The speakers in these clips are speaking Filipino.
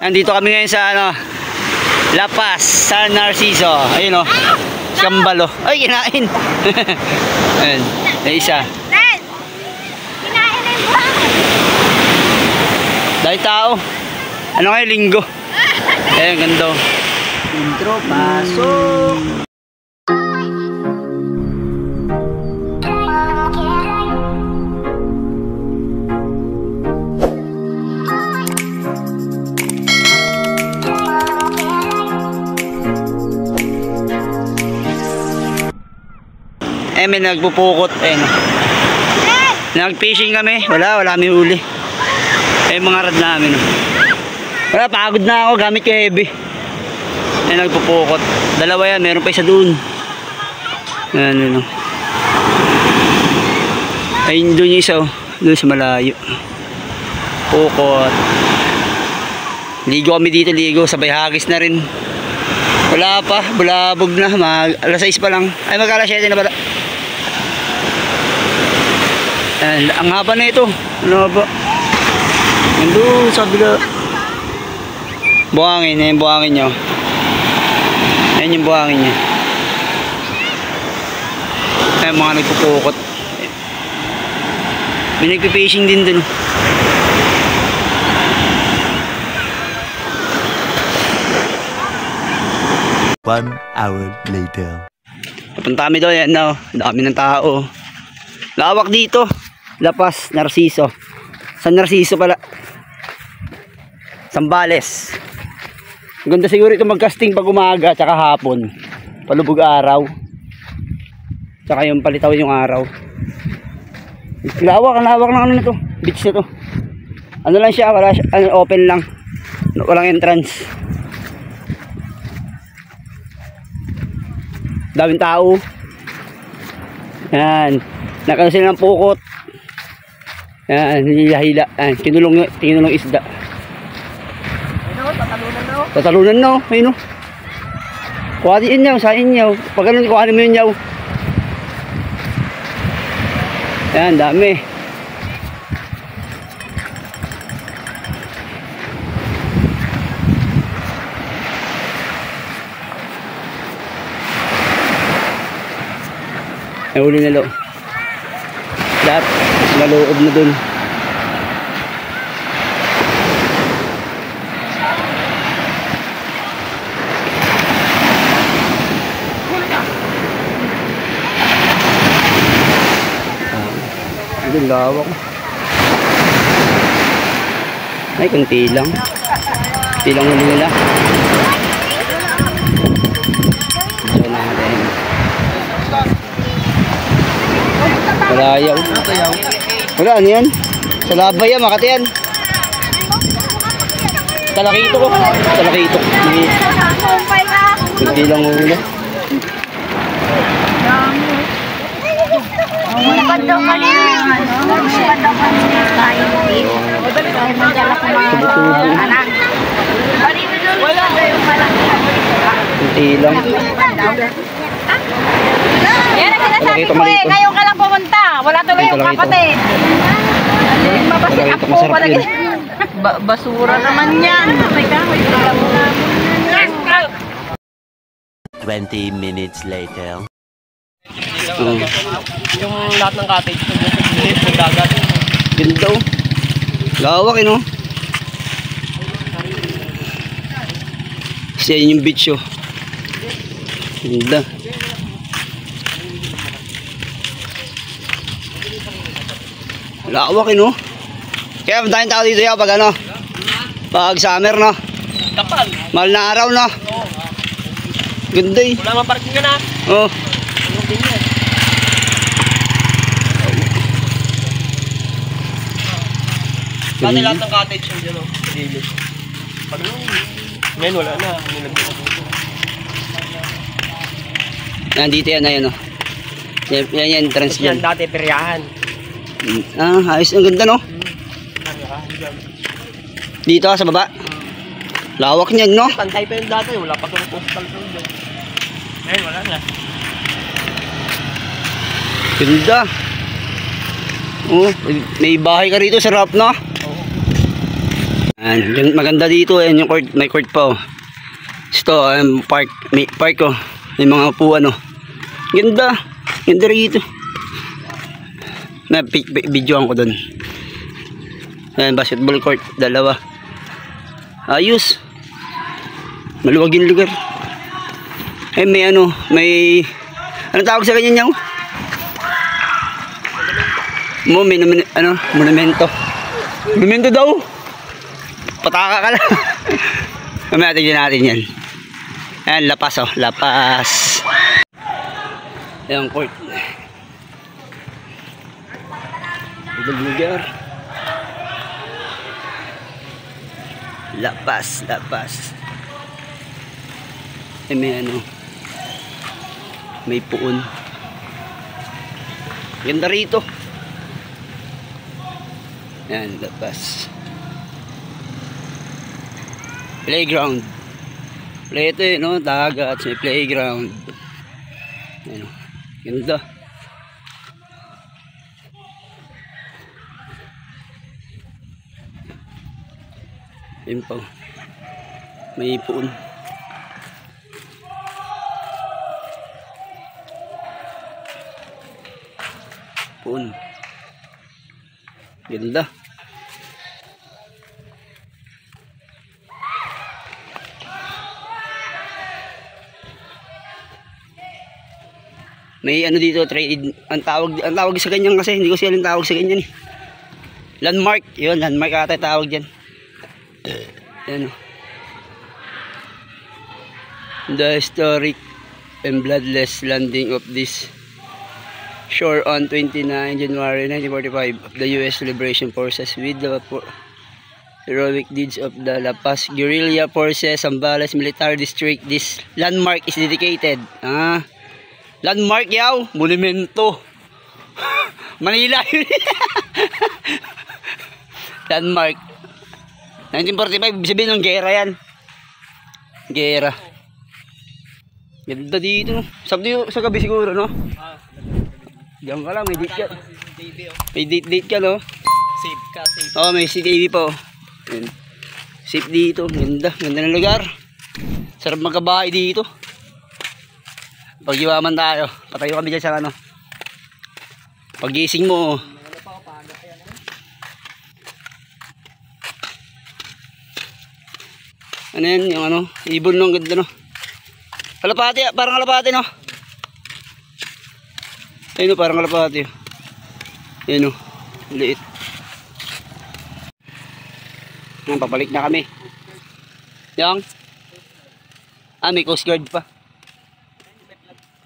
Nandito kami ngayon sa La Paz, San Narciso. Ayun o, Sambalo. Ay, kinain. Ayun, may isa. Kinain na yung buhang. Dahil tao. Ano ngayon, linggo. Ayun, ganda. Intro, pasok. May nagpupukot nag-fishing kami, wala kami huli. Mga rad namin wala, pagod na ako gamit ko heavy. Nagpupukot, dalawa yan, meron pa isa doon. Ayun doon yung isa, doon sa malayo. Pukot, ligo kami dito, sabay hagis na rin. Wala pa, bulabog na, alas 6 pa lang, ay mag-alas 7 na pala. Ang haba na ito. Ano ba? Nandun sa bila. Buhangin. Ayan yung buhangin nyo. Ayan yung buhangin nyo. Ayan mga nagpupukot. May nagpipishing din dun. One hour later. Papunta kami doon. Ayan na. Dami ng tao. Lawak dito. La Paz, Narciso. San Narciso pala. Zambales. Ganda siguro ito mag-casting pag umaga tsaka hapon. Palubog araw. Tsaka yung palitaw yung araw. Lawak ng ano na to. Beach na to. Ano lang siya, wala siya, open lang. Walang entrance. Daming tao. Yan. Nakano sila ng pukot. Yan, hila-hila. Kinulong isda. Tatalunan na. Ayun o. Kuhanin nyo, sain nyo. Pag ganun, kuhanin mo yun nyo. Yan, dami. Ay, huli na lo. Lahat naloob na dun. Dun lawak. Ay, kunti lang. Kunti lang huli nila. So natin. Malayaw. Wala, ano yan? Sa labay yan, makati yan. Talakito ko. Talakito. Hindi lang huli. Maganda ka rin. Maganda ka rin. Tayo din. Magdala ko mga anak. Wala kayong malaki. Kunti lang. Yan ang sinasabi ko eh. Ngayon ka lang pumunta. Wala tuloy yung kapatid. Mabasin ako. Basura naman yan. 20 minutes later. Yung lahat ng cottage ng dagat. Ganda o. Lawak no. Kasi yun yung beach o. Ganda. Lawak no. Kaya madaming tao dito ya pag pag summer no. Kapal. Mahal na araw no. Ganda eh. Wala mang parking ka na. Oh. Dati lahat ng cottage yung dyan o. Pag ngayon wala na. Nandito yan, ayan o. Yan yung entrance yan. dyan. Dati peryahan. Ayos, ang ganda no. Dito sa baba. Lawak niyan no. Pantay pa yung dati. Wala pa kung postal ko dyan. Ngayon wala na. Ganda. Oh, may bahay ka rito, sarap no. Maganda dito, yung court, may court pa oh. Ito, park, may park oh. May mga upuan oh. Ganda rito. Videoan ko doon. Ayan, basketball court, dalawa. Ayos. Maluwag yung lugar. Eh, may tawag sa ganyan niya? Monumento. Monumento daw. Pataka ka lang. Mamaya tignan natin yan. Ayan, lapas oh, lapas. Ayan, court. Idol lugar. Lapas. Eh, may puon. Ganda rito. Ayan, lapas. Playground. Ito no, dagat, may playground. Ayan, ganda. Ayan pa. May puon. Ganda. May dito, trade, ang tawag sa ganyan kasi hindi ko siya ang tawag sa ganyan eh. Landmark, yun, landmark ata tawag diyan. Yan oh. The historic and bloodless landing of this shore on 29 January 1945 of the U.S. Liberation Forces with the heroic deeds of the La Paz Guerrilla Forces, Zambales Military District. This landmark is dedicated. Landmark yaw, monumento. Manila yun. Landmark. 1945, sabihin ng gera yan. Gera. Ganda dito. Sabi sa gabi siguro, no? Diyan ka lang, may date ka. May date ka, no? Safe ka, safe. Oh, may CCTV po. Safe dito. Ganda ng lugar. Sarap magkabahay dito. Pag-iwaman tayo. Patayo kami dyan sa ano. Pag-gising mo. Ano yan? Yung ano? Ibon no? Ang ganda no? Kalapati. Parang kalapati no? Ayun no? Parang kalapati. Ayun no? Liit. Papalik na kami. Yang? May Coast Guard pa.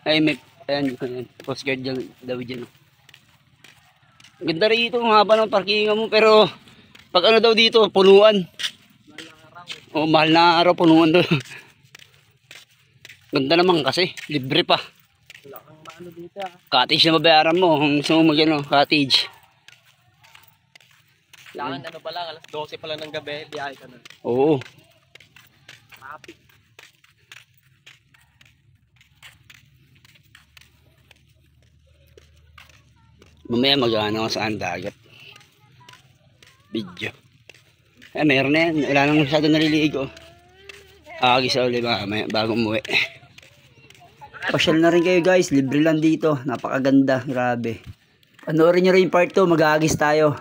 Ay, ayan, Coast Guard dyan, daw dyan. Ganda rito, ang haba ng parkingan mo, pero pag ano daw dito, punuan. O, mahal na araw, punuan daw. Ganda naman kasi, libre pa. Cottage na mabayaran mo, kung gusto mo mag-ano, cottage. Kailangan ano pala, alas 12 pala ng gabi, biyahe ka na. Oo. Traffic. Mamaya mag-ano saan dagat. Video. Meron na yan. Wala nang masyado naliligo. Agis sa ulit bago umuwi. Pasyal na rin kayo guys. Libre lang dito. Napakaganda. Grabe. Panoorin nyo rin yung part 2. Mag-aagis tayo.